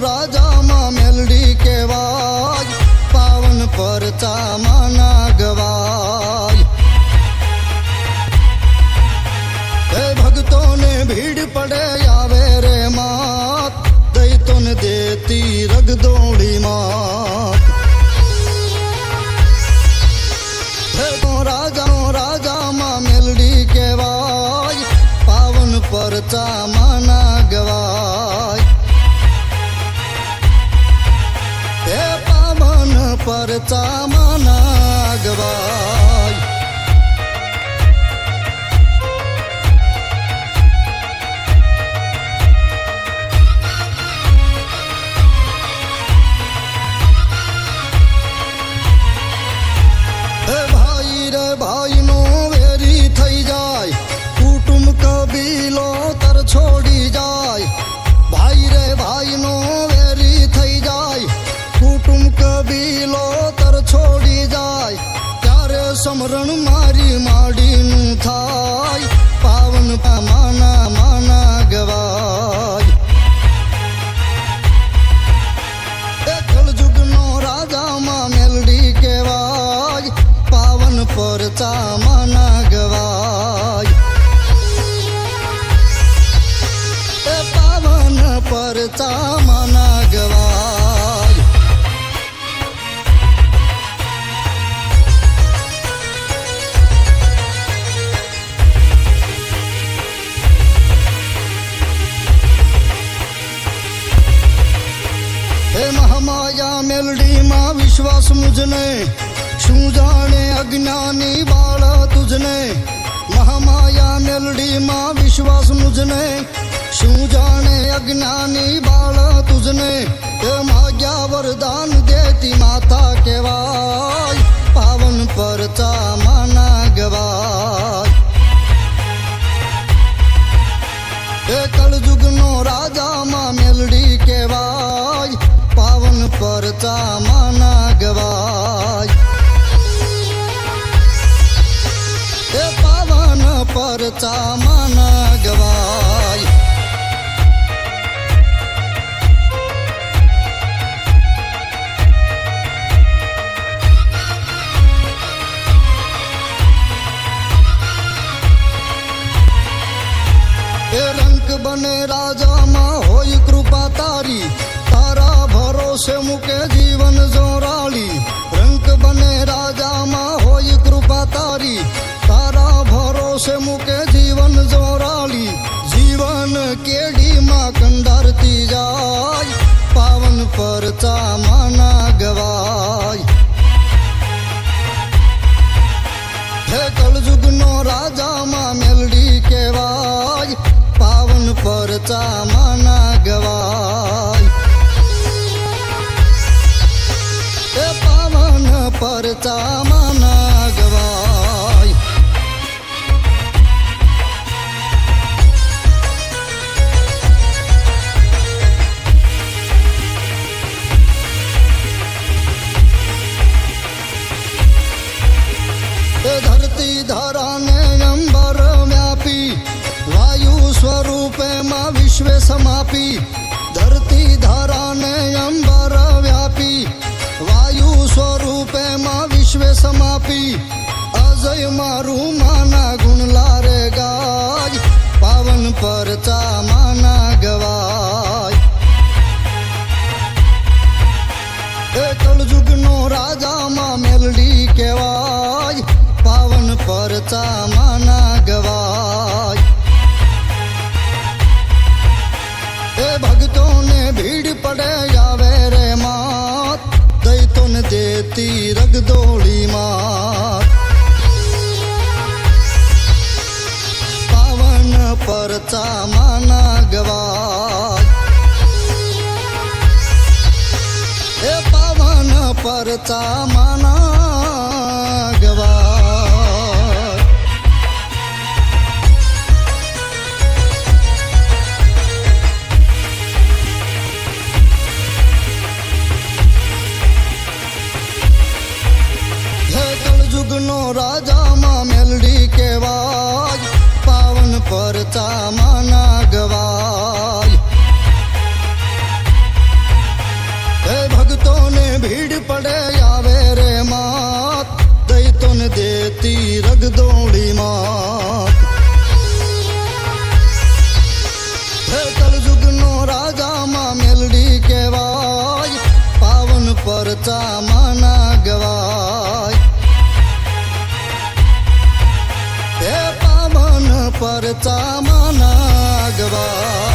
રાજામાં મેલડી કહેવાય, પાવન પરચામાં ના ગવાય. એ ભક્તોને ભીડ પડે આવે રે માત, દૈતોને દેતી રગદોળી માત. રાજામાં મેલડી કહેવાય, પાવન પરચામાં ના ગવાય. એ પાવન પરચામાં ના ગવાય. ભાઈનો વેરી થઈ જાય, કુટુંબ કબીલો તર છોડી જાય. ભાઈ રે ભાઈનો વેરી થઈ જાય, કુટુંબ કબીલો તર છોડી જાય. ત્યારે સમરણ મારી માડીનું થાય, પાવન માના માના ગવાય. એ કળજુગનો રાજામાં મેલડી કહેવાય, પાવન પરચામાં ના ગવાય. એ પાવન પરચામાં ના ગવાય. હે મહામાયા મેલડીમાં વિશ્વાસ મુજને, શું જાણે અજ્ઞાની બાળ તુજને. મહામાયા મેલડીમાં વિશ્વાસ મુજને, શું જાણે અજ્ઞાની બાળ તુજને. એ માગ્યા વરદાન દેતી માતા કહેવાય, પાવન પરચામાં ના ગવાય. એ કળજુગનો રાજામાં મેલડી કહેવાય, પાવન પરચામાં ના ગવાય. એ પાવન પરચામાં ના ગવાય. એ રંક બને રાજામાં હોય કૃપા તારી, તારા ભરોસે મૂકે જીવન જોરાળી. રંક બને રાજામાં હોય કૃપા તારી, તારા ભરોસે મૂકે જીવન જોરાળી. જીવન કેડીમાં કંડારતી જાય, પાવન પરચામાં ના ગવાય. હે કળજુગનો રાજામાં મેલડી કહેવાય, પાવન પરચામાં ના ગવાય. એ પાવન પરચામાં ના ગવાય. એ ધરતી ધરાને અંબર વ્યાપી, વાયુ સ્વરૂપે માં વિશ્વે સમાપી. ધરતી ધરાને અંબર વ્યાપી, વાયુ સ્વરૂપે માં વિશ્વે સમાપી. અજય મારું માના ગુણ લારે ગાય, પાવન પરચામાં ના ગવાય. એ કળજુગનો રાજામાં મેલડી કહેવાય, પાવન પરચામાં ના ગવાય. એ ભક્તોને ભીડ પડે આવે રે માત, દૈતોને દેતી રગદોળી માત. પાવન પરચામાં ના ગવાય. એ પાવન પરચામાં ના ગવાય. હે કળજુગનો રાજામાં મેલડી કહેવાય, પાવન પરચામાં ના ગવાય. દોડીમાં કળજુગનો રાજામાં મેલડી કહેવાય પાવન પરચામાં ના ગવાય હે પાવન પરચામાં ના ગવાય